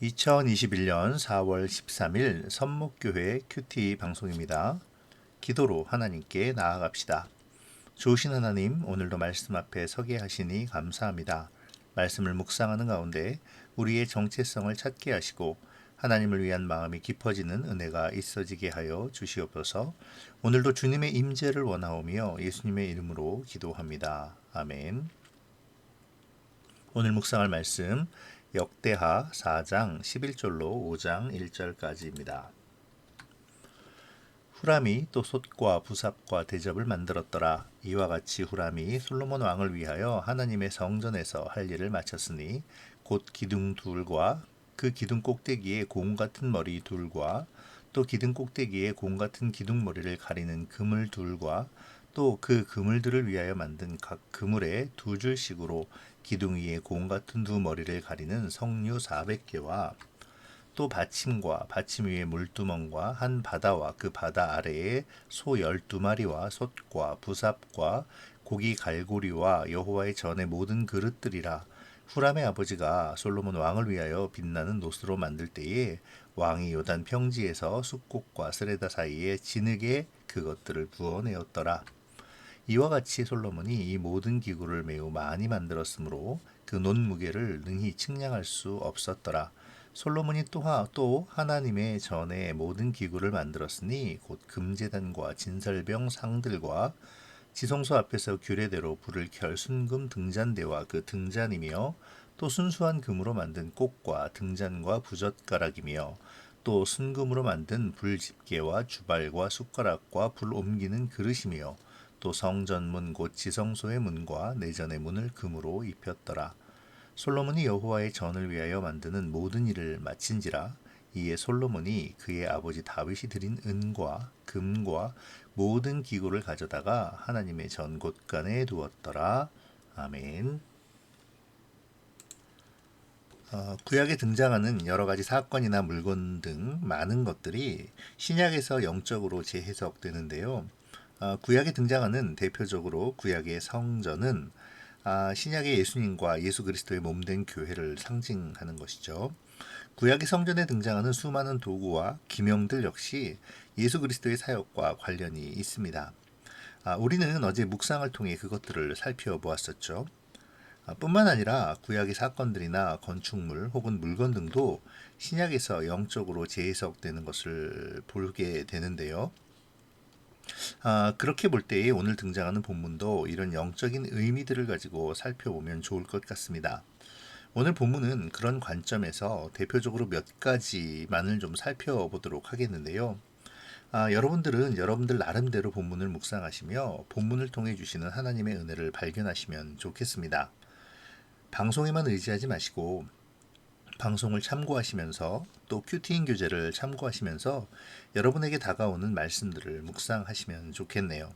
2021년 4월 13일 선목교회 큐티 방송입니다. 기도로 하나님께 나아갑시다. 좋으신 하나님, 오늘도 말씀 앞에 서게 하시니 감사합니다. 말씀을 묵상하는 가운데 우리의 정체성을 찾게 하시고 하나님을 위한 마음이 깊어지는 은혜가 있어지게 하여 주시옵소서. 오늘도 주님의 임재를 원하오며 예수님의 이름으로 기도합니다. 아멘. 오늘 묵상할 말씀 역대하 4장 11절로 5장 1절까지입니다. 후람이 또 솥과 부삽과 대접을 만들었더라. 이와 같이 후람이 솔로몬 왕을 위하여 하나님의 성전에서 할 일을 마쳤으니 곧 기둥 둘과 그 기둥 꼭대기에 공 같은 머리 둘과 또 기둥 꼭대기에 공 같은 기둥 머리를 가리는 그물 둘과 또 그 그물들을 위하여 만든 각 그물에 두 줄씩으로 기둥 위에 공 같은 두 머리를 가리는 석류 400개와 또 받침과 받침 위에 물두멍과 한 바다와 그 바다 아래에 소 12마리와 솥과 부삽과 고기 갈고리와 여호와의 전의 모든 그릇들이라. 후람의 아버지가 솔로몬 왕을 위하여 빛나는 노스로 만들 때에 왕이 요단 평지에서 숫곡과 스레다 사이에 진흙에 그것들을 부어내었더라. 이와 같이 솔로몬이 이 모든 기구를 매우 많이 만들었으므로 그 논무게를 능히 측량할 수 없었더라. 솔로몬이 또 하나님의 전에 모든 기구를 만들었으니 곧 금제단과 진설병 상들과 지성소 앞에서 규례대로 불을 켤 순금 등잔대와 그 등잔이며 또 순수한 금으로 만든 꽃과 등잔과 부젓가락이며 또 순금으로 만든 불집게와 주발과 숟가락과 불 옮기는 그릇이며 또 성전문 곧 지성소의 문과 내전의 문을 금으로 입혔더라. 솔로몬이 여호와의 전을 위하여 만드는 모든 일을 마친지라. 이에 솔로몬이 그의 아버지 다윗이 드린 은과 금과 모든 기구를 가져다가 하나님의 전 곳간에 두었더라. 아멘. 구약에 등장하는 여러 가지 사건이나 물건 등 많은 것들이 신약에서 영적으로 재해석되는데요. 구약에 등장하는 대표적으로 구약의 성전은 신약의 예수님과 예수 그리스도의 몸된 교회를 상징하는 것이죠. 구약의 성전에 등장하는 수많은 도구와 기명들 역시 예수 그리스도의 사역과 관련이 있습니다. 우리는 어제 묵상을 통해 그것들을 살펴보았었죠. 뿐만 아니라 구약의 사건들이나 건축물 혹은 물건 등도 신약에서 영적으로 재해석되는 것을 보게 되는데요. 그렇게 볼 때에 오늘 등장하는 본문도 이런 영적인 의미들을 가지고 살펴보면 좋을 것 같습니다. 오늘 본문은 그런 관점에서 대표적으로 몇 가지만을 좀 살펴보도록 하겠는데요. 여러분들은 여러분들 나름대로 본문을 묵상하시며 본문을 통해 주시는 하나님의 은혜를 발견하시면 좋겠습니다. 방송에만 의지하지 마시고 방송을 참고하시면서 또 큐티인 교재를 참고하시면서 여러분에게 다가오는 말씀들을 묵상하시면 좋겠네요.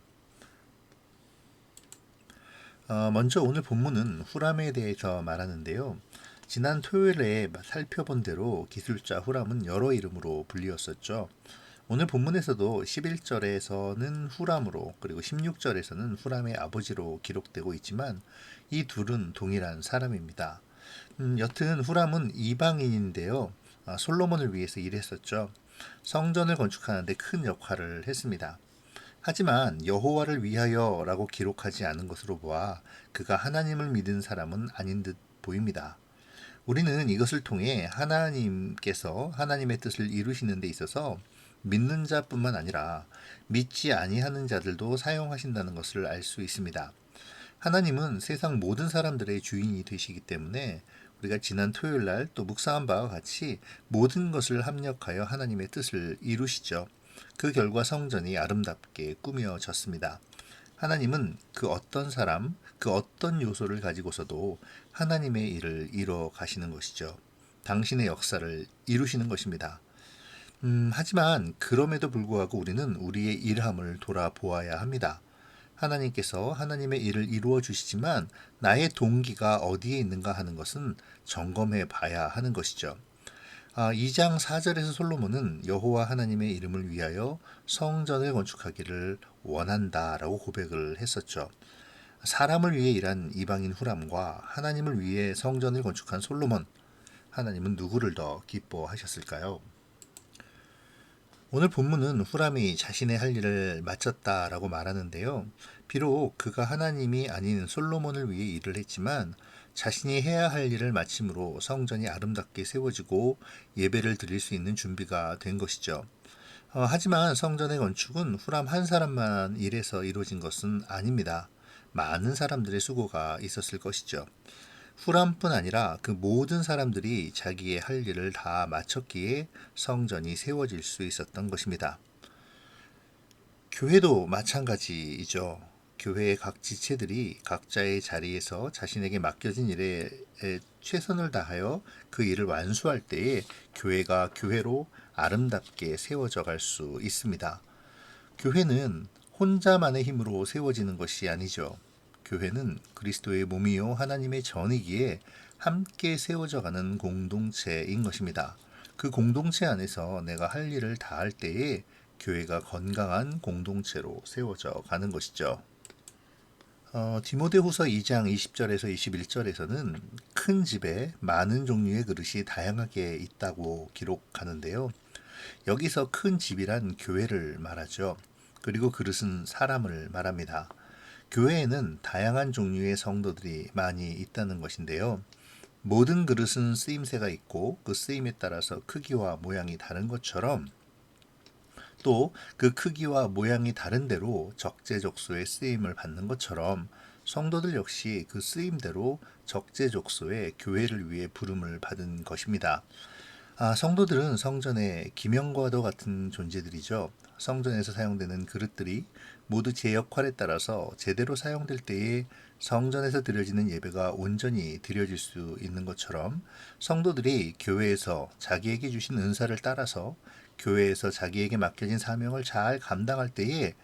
먼저 오늘 본문은 후람에 대해서 말하는데요. 지난 토요일에 살펴본 대로 기술자 후람은 여러 이름으로 불리었었죠. 오늘 본문에서도 11절에서는 후람으로 그리고 16절에서는 후람의 아버지로 기록되고 있지만 이 둘은 동일한 사람입니다. 여튼 후람은 이방인인데요. 솔로몬을 위해서 일했었죠. 성전을 건축하는데 큰 역할을 했습니다. 하지만 여호와를 위하여라고 기록하지 않은 것으로 보아 그가 하나님을 믿은 사람은 아닌 듯 보입니다. 우리는 이것을 통해 하나님께서 하나님의 뜻을 이루시는 데 있어서 믿는 자뿐만 아니라 믿지 아니하는 자들도 사용하신다는 것을 알 수 있습니다. 하나님은 세상 모든 사람들의 주인이 되시기 때문에 우리가 지난 토요일 날 또 묵상한 바와 같이 모든 것을 합력하여 하나님의 뜻을 이루시죠. 그 결과 성전이 아름답게 꾸며졌습니다. 하나님은 그 어떤 사람, 그 어떤 요소를 가지고서도 하나님의 일을 이뤄 가시는 것이죠. 당신의 역사를 이루시는 것입니다. 하지만 그럼에도 불구하고 우리는 우리의 일함을 돌아보아야 합니다. 하나님께서 하나님의 일을 이루어 주시지만 나의 동기가 어디에 있는가 하는 것은 점검해 봐야 하는 것이죠. 2장 4절에서 솔로몬은 여호와 하나님의 이름을 위하여 성전을 건축하기를 원한다라고 고백을 했었죠. 사람을 위해 일한 이방인 후람과 하나님을 위해 성전을 건축한 솔로몬, 하나님은 누구를 더 기뻐하셨을까요? 오늘 본문은 후람이 자신의 할 일을 마쳤다라고 말하는데요. 비록 그가 하나님이 아닌 솔로몬을 위해 일을 했지만 자신이 해야 할 일을 마침으로 성전이 아름답게 세워지고 예배를 드릴 수 있는 준비가 된 것이죠. 하지만 성전의 건축은 후람 한 사람만 일해서 이루어진 것은 아닙니다. 많은 사람들의 수고가 있었을 것이죠. 후람뿐 아니라 그 모든 사람들이 자기의 할 일을 다 마쳤기에 성전이 세워질 수 있었던 것입니다. 교회도 마찬가지이죠. 교회의 각 지체들이 각자의 자리에서 자신에게 맡겨진 일에 최선을 다하여 그 일을 완수할 때에 교회가 교회로 아름답게 세워져 갈 수 있습니다. 교회는 혼자만의 힘으로 세워지는 것이 아니죠. 교회는 그리스도의 몸이요 하나님의 전이기에 함께 세워져 가는 공동체인 것입니다. 그 공동체 안에서 내가 할 일을 다할 때에 교회가 건강한 공동체로 세워져 가는 것이죠. 디모데후서 2장 20절에서 21절에서는 큰 집에 많은 종류의 그릇이 다양하게 있다고 기록하는데요. 여기서 큰 집이란 교회를 말하죠. 그리고 그릇은 사람을 말합니다. 교회에는 다양한 종류의 성도들이 많이 있다는 것인데요. 모든 그릇은 쓰임새가 있고 그 쓰임에 따라서 크기와 모양이 다른 것처럼 또 그 크기와 모양이 다른 대로 적재적소의 쓰임을 받는 것처럼 성도들 역시 그 쓰임대로 적재적소의 교회를 위해 부름을 받은 것입니다. 성도들은 성전의 기명과도 같은 존재들이죠. 성전에서 사용되는 그릇들이 모두 제 역할에 따라서 제대로 사용될 때에 성전에서 드려지는 예배가 온전히 드려질 수 있는 것처럼 성도들이 교회에서 자기에게 주신 은사를 따라서 교회에서 자기에게 맡겨진 사명을 잘 감당할 때에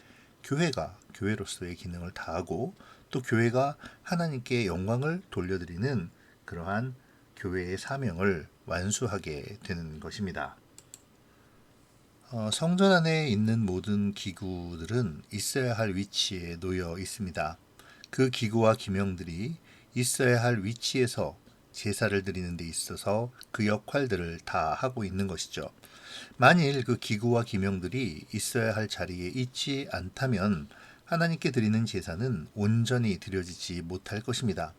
교회가 교회로서의 기능을 다하고 또 교회가 하나님께 영광을 돌려드리는 그러한 교회의 사명을 완수하게 되는 것입니다. 성전 안에 있는 모든 기구들은 있어야 할 위치에 놓여 있습니다. 그 기구와 기명들이 있어야 할 위치에서 제사를 드리는 데 있어서 그 역할들을 다 하고 있는 것이죠. 만일 그 기구와 기명들이 있어야 할 자리에 있지 않다면 하나님께 드리는 제사는 온전히 드려지지 못할 것입니다.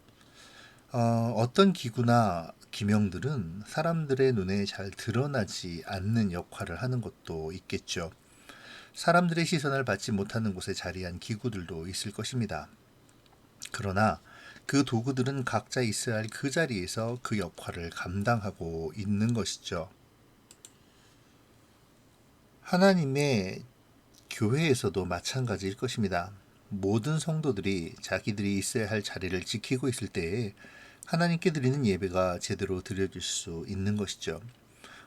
어떤 기구나 기명들은 사람들의 눈에 잘 드러나지 않는 역할을 하는 것도 있겠죠. 사람들의 시선을 받지 못하는 곳에 자리한 기구들도 있을 것입니다. 그러나 그 도구들은 각자 있어야 할 그 자리에서 그 역할을 감당하고 있는 것이죠. 하나님의 교회에서도 마찬가지일 것입니다. 모든 성도들이 자기들이 있어야 할 자리를 지키고 있을 때에 하나님께 드리는 예배가 제대로 드려질 수 있는 것이죠.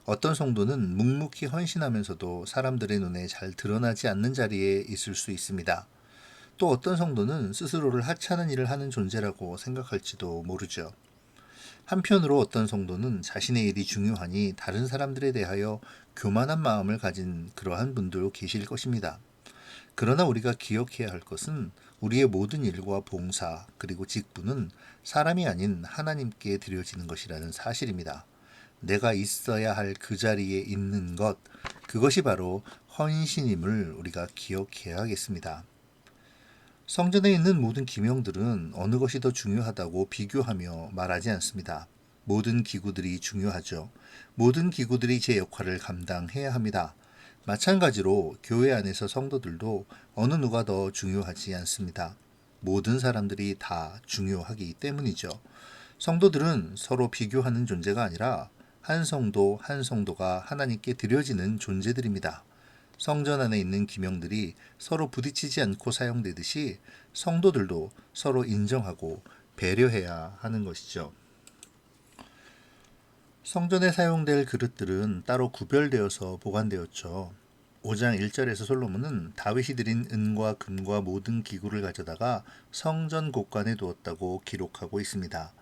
어떤 성도는 묵묵히 헌신하면서도 사람들의 눈에 잘 드러나지 않는 자리에 있을 수 있습니다. 또 어떤 성도는 스스로를 하찮은 일을 하는 존재라고 생각할지도 모르죠. 한편으로 어떤 성도는 자신의 일이 중요하니 다른 사람들에 대하여 교만한 마음을 가진 그러한 분도 계실 것입니다. 그러나 우리가 기억해야 할 것은 우리의 모든 일과 봉사 그리고 직분은 사람이 아닌 하나님께 드려지는 것이라는 사실입니다. 내가 있어야 할 그 자리에 있는 것, 그것이 바로 헌신임을 우리가 기억해야겠습니다. 성전에 있는 모든 기명들은 어느 것이 더 중요하다고 비교하며 말하지 않습니다. 모든 기구들이 중요하죠. 모든 기구들이 제 역할을 감당해야 합니다. 마찬가지로 교회 안에서 성도들도 어느 누가 더 중요하지 않습니다. 모든 사람들이 다 중요하기 때문이죠. 성도들은 서로 비교하는 존재가 아니라 한 성도 한 성도가 하나님께 드려지는 존재들입니다. 성전 안에 있는 기명들이 서로 부딪히지 않고 사용되듯이 성도들도 서로 인정하고 배려해야 하는 것이죠. 성전에 사용될 그릇들은 따로 구별되어서 보관되었죠. 5장 1절에서 솔로몬은 다윗이 드린 은과 금과 모든 기구를 가져다가 성전 곳간에 두었다고 기록하고 있습니다.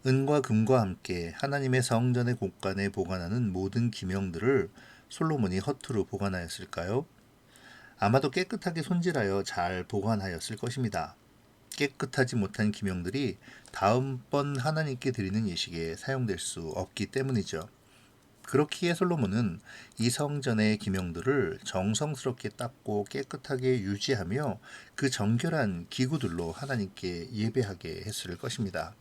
은과 금과 함께 하나님의 성전의 곳간에 보관하는 모든 기명들을 솔로몬이 허투루 보관하였을까요? 아마도 깨끗하게 손질하여 잘 보관하였을 것입니다. 깨끗하지 못한 기명들이 다음번 하나님께 드리는 예식에 사용될 수 없기 때문이죠. 그렇기에 솔로몬은 이 성전의 기명들을 정성스럽게 닦고 깨끗하게 유지하며 그 정결한 기구들로 하나님께 예배하게 했을 것입니다.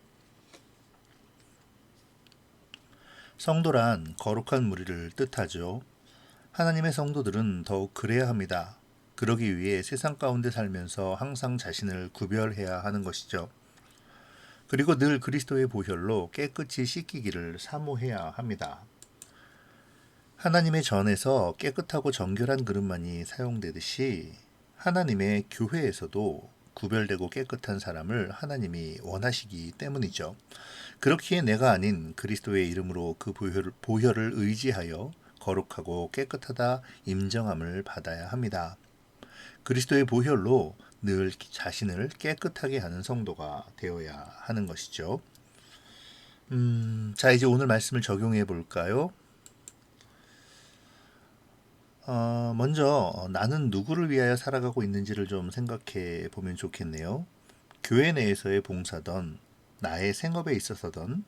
성도란 거룩한 무리를 뜻하죠. 하나님의 성도들은 더욱 그래야 합니다. 그러기 위해 세상 가운데 살면서 항상 자신을 구별해야 하는 것이죠. 그리고 늘 그리스도의 보혈로 깨끗이 씻기기를 사모해야 합니다. 하나님의 전에서 깨끗하고 정결한 그릇만이 사용되듯이 하나님의 교회에서도 구별되고 깨끗한 사람을 하나님이 원하시기 때문이죠. 그렇기에 내가 아닌 그리스도의 이름으로 그 보혈을 의지하여 거룩하고 깨끗하다 임정함을 받아야 합니다. 그리스도의 보혈로 늘 자신을 깨끗하게 하는 성도가 되어야 하는 것이죠. 자, 이제 오늘 말씀을 적용해 볼까요? 먼저 나는 누구를 위하여 살아가고 있는지를 좀 생각해 보면 좋겠네요. 교회 내에서의 봉사든 나의 생업에 있어서든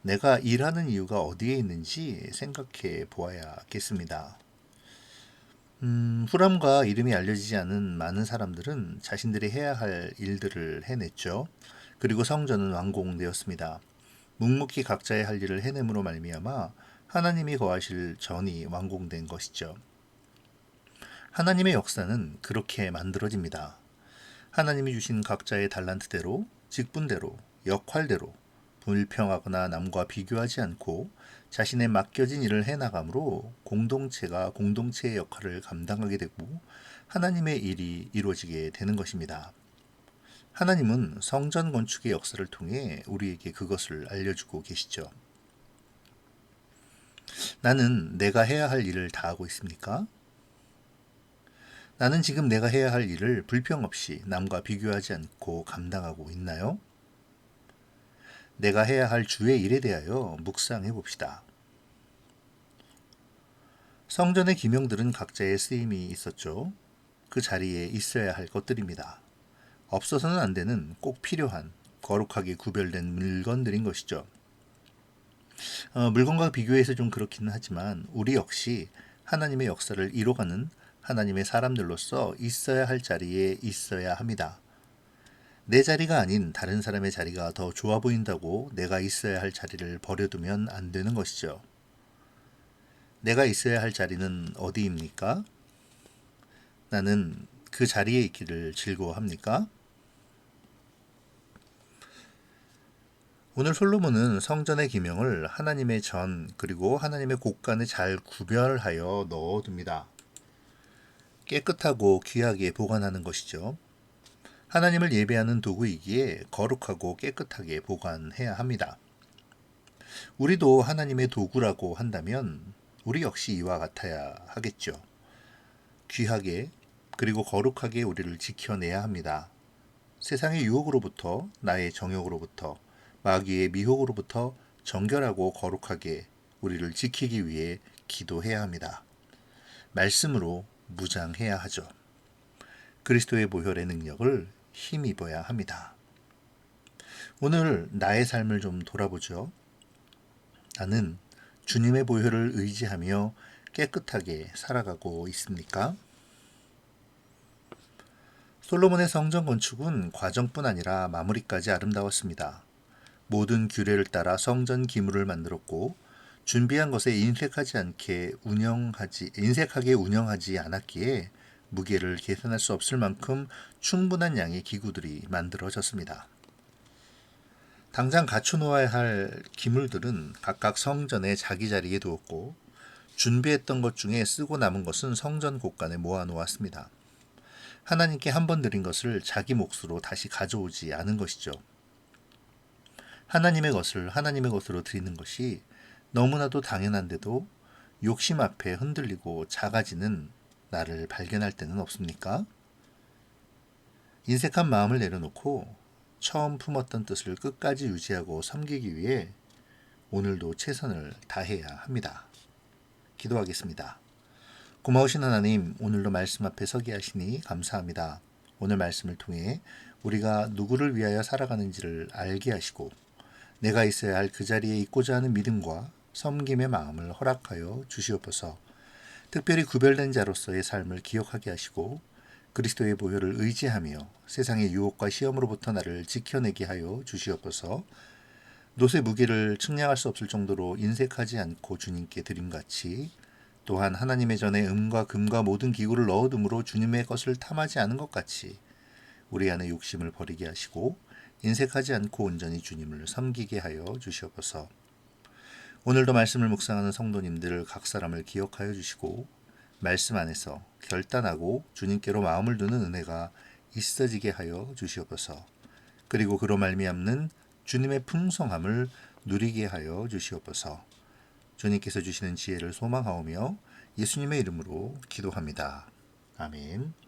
내가 일하는 이유가 어디에 있는지 생각해 보아야겠습니다. 후람과 이름이 알려지지 않은 많은 사람들은 자신들이 해야 할 일들을 해냈죠. 그리고 성전은 완공되었습니다. 묵묵히 각자의 할 일을 해냄으로 말미암아 하나님이 거하실 전이 완공된 것이죠. 하나님의 역사는 그렇게 만들어집니다. 하나님이 주신 각자의 달란트대로, 직분대로, 역할대로 불평하거나 남과 비교하지 않고 자신의 맡겨진 일을 해나감으로 공동체가 공동체의 역할을 감당하게 되고 하나님의 일이 이루어지게 되는 것입니다. 하나님은 성전 건축의 역사를 통해 우리에게 그것을 알려주고 계시죠. 나는 내가 해야 할 일을 다 하고 있습니까? 나는 지금 내가 해야 할 일을 불평 없이 남과 비교하지 않고 감당하고 있나요? 내가 해야 할 주의 일에 대하여 묵상해 봅시다. 성전의 기명들은 각자의 쓰임이 있었죠. 그 자리에 있어야 할 것들입니다. 없어서는 안 되는 꼭 필요한 거룩하게 구별된 물건들인 것이죠. 물건과 비교해서 좀 그렇기는 하지만 우리 역시 하나님의 역사를 이뤄가는 하나님의 사람들로서 있어야 할 자리에 있어야 합니다. 내 자리가 아닌 다른 사람의 자리가 더 좋아 보인다고 내가 있어야 할 자리를 버려두면 안 되는 것이죠. 내가 있어야 할 자리는 어디입니까? 나는 그 자리에 있기를 즐거워합니까? 오늘 솔로몬은 성전의 기명을 하나님의 전 그리고 하나님의 곳간에 잘 구별하여 넣어둡니다. 깨끗하고 귀하게 보관하는 것이죠. 하나님을 예배하는 도구이기에 거룩하고 깨끗하게 보관해야 합니다. 우리도 하나님의 도구라고 한다면 우리 역시 이와 같아야 하겠죠. 귀하게 그리고 거룩하게 우리를 지켜내야 합니다. 세상의 유혹으로부터 나의 정욕으로부터 마귀의 미혹으로부터 정결하고 거룩하게 우리를 지키기 위해 기도해야 합니다. 말씀으로 무장해야 하죠. 그리스도의 보혈의 능력을 힘입어야 합니다. 오늘 나의 삶을 좀 돌아보죠. 나는 주님의 보혈을 의지하며 깨끗하게 살아가고 있습니까? 솔로몬의 성전 건축은 과정뿐 아니라 마무리까지 아름다웠습니다. 모든 규례를 따라 성전 기물을 만들었고 준비한 것에 인색하게 운영하지 않았기에 무게를 계산할 수 없을 만큼 충분한 양의 기구들이 만들어졌습니다. 당장 갖춰놓아야 할 기물들은 각각 성전의 자기 자리에 두었고 준비했던 것 중에 쓰고 남은 것은 성전 곳간에 모아놓았습니다. 하나님께 한 번 드린 것을 자기 몫으로 다시 가져오지 않은 것이죠. 하나님의 것을 하나님의 것으로 드리는 것이 너무나도 당연한데도 욕심 앞에 흔들리고 작아지는 나를 발견할 때는 없습니까? 인색한 마음을 내려놓고 처음 품었던 뜻을 끝까지 유지하고 섬기기 위해 오늘도 최선을 다해야 합니다. 기도하겠습니다. 고마우신 하나님, 오늘도 말씀 앞에 서게 하시니 감사합니다. 오늘 말씀을 통해 우리가 누구를 위하여 살아가는지를 알게 하시고 내가 있어야 할 그 자리에 있고자 하는 믿음과 섬김의 마음을 허락하여 주시옵소서. 특별히 구별된 자로서의 삶을 기억하게 하시고 그리스도의 보혈을 의지하며 세상의 유혹과 시험으로부터 나를 지켜내게 하여 주시옵소서. 노새 무게를 측량할 수 없을 정도로 인색하지 않고 주님께 드림같이 또한 하나님의 전에 음과 금과 모든 기구를 넣어둠으로 주님의 것을 탐하지 않은 것 같이 우리 안에 욕심을 버리게 하시고 인색하지 않고 온전히 주님을 섬기게 하여 주시옵소서. 오늘도 말씀을 묵상하는 성도님들 각 사람을 기억하여 주시고 말씀 안에서 결단하고 주님께로 마음을 두는 은혜가 있어지게 하여 주시옵소서. 그리고 그로 말미암는 주님의 풍성함을 누리게 하여 주시옵소서. 주님께서 주시는 지혜를 소망하오며 예수님의 이름으로 기도합니다. 아멘.